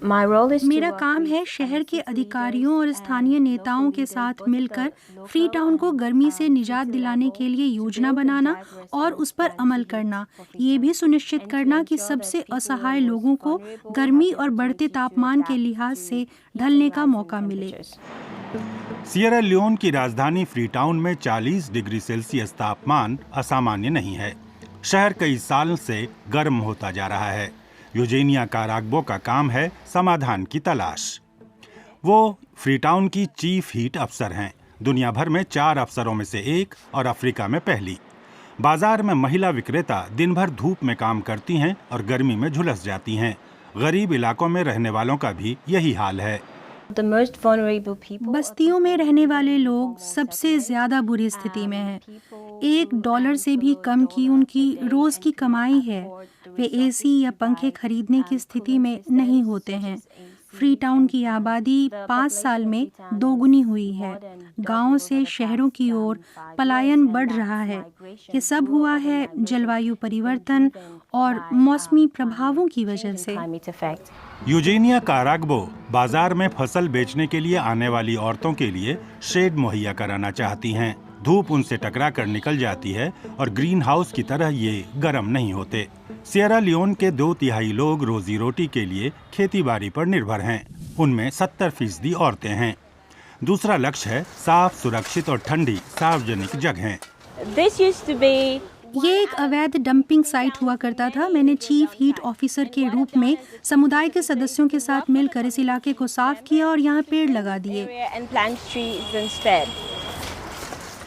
मेरा काम है शहर के अधिकारियों और स्थानीय नेताओं के साथ मिलकर फ्री टाउन को गर्मी से निजात दिलाने के लिए योजना बनाना और उस पर अमल करना। ये भी सुनिश्चित करना कि सबसे असहाय लोगों को गर्मी और बढ़ते तापमान के लिहाज से ढलने का मौका मिले। सिएरा लियोन की राजधानी फ्री टाउन में 40 डिग्री सेल्सियस तापमान असामान्य नहीं है। शहर कई साल से गर्म होता जा रहा है। यूजेनिया काराग्बो का काम है समाधान की तलाश। वो फ्री टाउन की चीफ हीट अफसर हैं। दुनिया भर में 4 अफसरों में से एक और अफ्रीका में पहली। बाजार में महिला विक्रेता दिन भर धूप में काम करती हैं और गर्मी में झुलस जाती हैं। गरीब इलाकों में रहने वालों का भी यही हाल है। बस्तियों में रहने वाले लोग सबसे ज्यादा बुरी स्थिति में हैं। $1 से भी कम की उनकी रोज की कमाई है। वे एसी या पंखे खरीदने की स्थिति में नहीं होते हैं। फ्री टाउन की आबादी 5 साल में दोगुनी हुई है। गांवों से शहरों की ओर पलायन बढ़ रहा है। ये सब हुआ है जलवायु परिवर्तन और मौसमी प्रभावों की वजह से। यूजेनिया काराग्बो बाजार में फसल बेचने के लिए आने वाली औरतों के लिए शेड मुहैया कराना चाहती हैं। धूप उनसे टकरा कर निकल जाती है और ग्रीन हाउस की तरह ये गर्म नहीं होते। सिएरा लियोन के 2/3 लोग रोजी रोटी के लिए खेती बाड़ी पर निर्भर हैं। उनमें 70% औरतें हैं। दूसरा लक्ष्य है साफ, सुरक्षित और ठंडी सार्वजनिक जगहें। ये एक अवैध डंपिंग साइट हुआ करता था। मैंने चीफ हीट ऑफिसर के रूप में समुदाय के सदस्यों के साथ मिलकर इस इलाके को साफ किया और यहाँ पेड़ लगा दिए।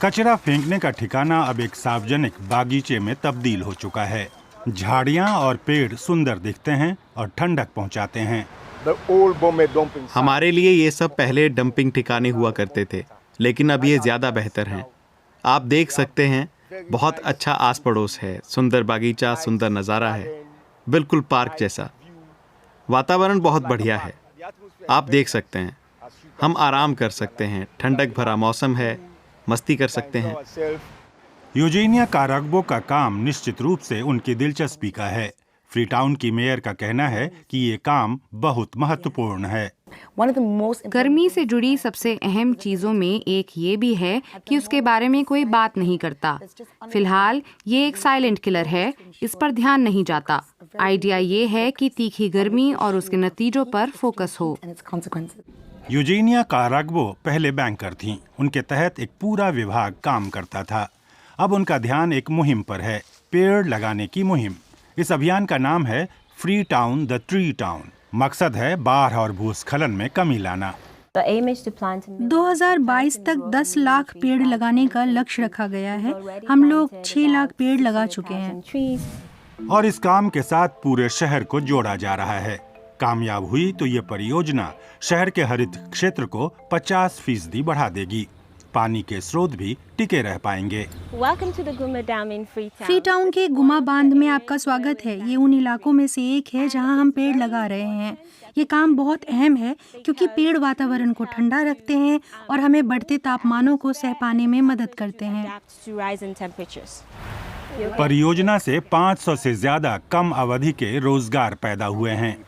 कचरा फेंकने का ठिकाना अब एक सार्वजनिक बागीचे में तब्दील हो चुका है। झाड़ियाँ और पेड़ सुंदर दिखते हैं और ठंडक पहुँचाते हैं। हमारे लिए ये सब पहले डंपिंग ठिकाने हुआ करते थे, लेकिन अब ये ज्यादा बेहतर हैं। आप देख सकते हैं, बहुत अच्छा आस पड़ोस है, सुंदर बागीचा, सुंदर नज़ारा है, बिल्कुल पार्क जैसा। वातावरण बहुत बढ़िया है। आप देख सकते हैं, हम आराम कर सकते हैं, ठंडक भरा मौसम है, मस्ती कर सकते हैं। यूजेनिया काराग्बो का काम निश्चित रूप से उनकी दिलचस्पी का है। फ्री टाउन की मेयर का कहना है कि ये काम बहुत महत्वपूर्ण है। गर्मी से जुड़ी सबसे अहम चीजों में एक ये भी है कि उसके बारे में कोई बात नहीं करता। फिलहाल ये एक साइलेंट किलर है, इस पर ध्यान नहीं जाता। आइडिया ये है कि तीखी गर्मी और उसके नतीजों पर फोकस हो। यूजेनिया काराग्बो पहले बैंकर थीं। उनके तहत एक पूरा विभाग काम करता था। अब उनका ध्यान एक मुहिम पर है, पेड़ लगाने की मुहिम। इस अभियान का नाम है free town the tree town. मकसद है बाढ़ और भूस्खलन में कमी लाना। 2022 तक 10 लाख पेड़ लगाने का लक्ष्य रखा गया है। हम लोग 6 लाख पेड़ लगा चुके हैं। और इस काम के साथ पूरे शहर को जोड़ा जा रहा है। कामयाब हुई तो ये परियोजना शहर के हरित क्षेत्र को 50% बढ़ा देगी। पानी के स्रोत भी टिके रह पाएंगे। फ्री टाउन के गुमा बांध में आपका स्वागत है। ये उन इलाकों में से एक है जहां हम पेड़ लगा रहे हैं। ये काम बहुत अहम है क्योंकि पेड़ वातावरण को ठंडा रखते हैं और हमें बढ़ते तापमानों को सह पाने में मदद करते हैं। परियोजना से 500 से ज्यादा कम अवधि के रोजगार पैदा हुए हैं।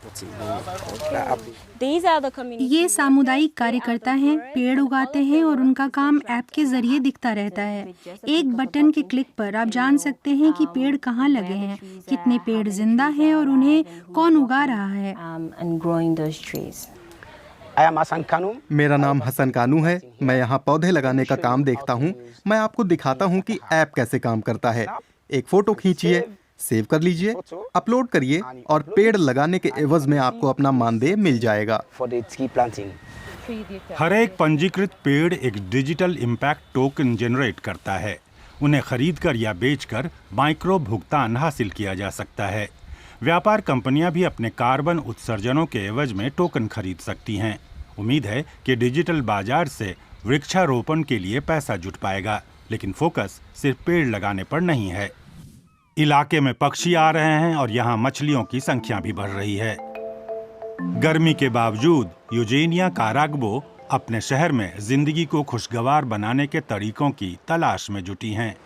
ये सामुदायिक कार्यकर्ता हैं, पेड़ उगाते हैं और उनका काम ऐप के जरिए दिखता रहता है। एक बटन के क्लिक पर आप जान सकते हैं कि पेड़ कहाँ लगे हैं, कितने पेड़ जिंदा हैं और उन्हें कौन उगा रहा है। मेरा नाम हसन कानू है। मैं यहाँ पौधे लगाने का काम देखता हूँ। मैं आपको दिखाता हूँ कि ऐप कैसे काम करता है। एक फोटो खींचिए, सेव कर लीजिए, अपलोड करिए और पेड़ लगाने के एवज में आपको अपना मानदेय मिल जाएगा। हर एक पंजीकृत पेड़ एक डिजिटल इम्पैक्ट टोकन जनरेट करता है। उन्हें खरीदकर या बेचकर माइक्रो भुगतान हासिल किया जा सकता है। व्यापार कंपनियां भी अपने कार्बन उत्सर्जनों के एवज में टोकन खरीद सकती हैं। उम्मीद है कि डिजिटल बाजार से वृक्षारोपण के लिए पैसा जुट पाएगा, लेकिन फोकस सिर्फ पेड़ लगाने पर नहीं है। इलाके में पक्षी आ रहे हैं और यहाँ मछलियों की संख्या भी बढ़ रही है। गर्मी के बावजूद यूजेनिया काराग्बो अपने शहर में जिंदगी को खुशगवार बनाने के तरीकों की तलाश में जुटी हैं।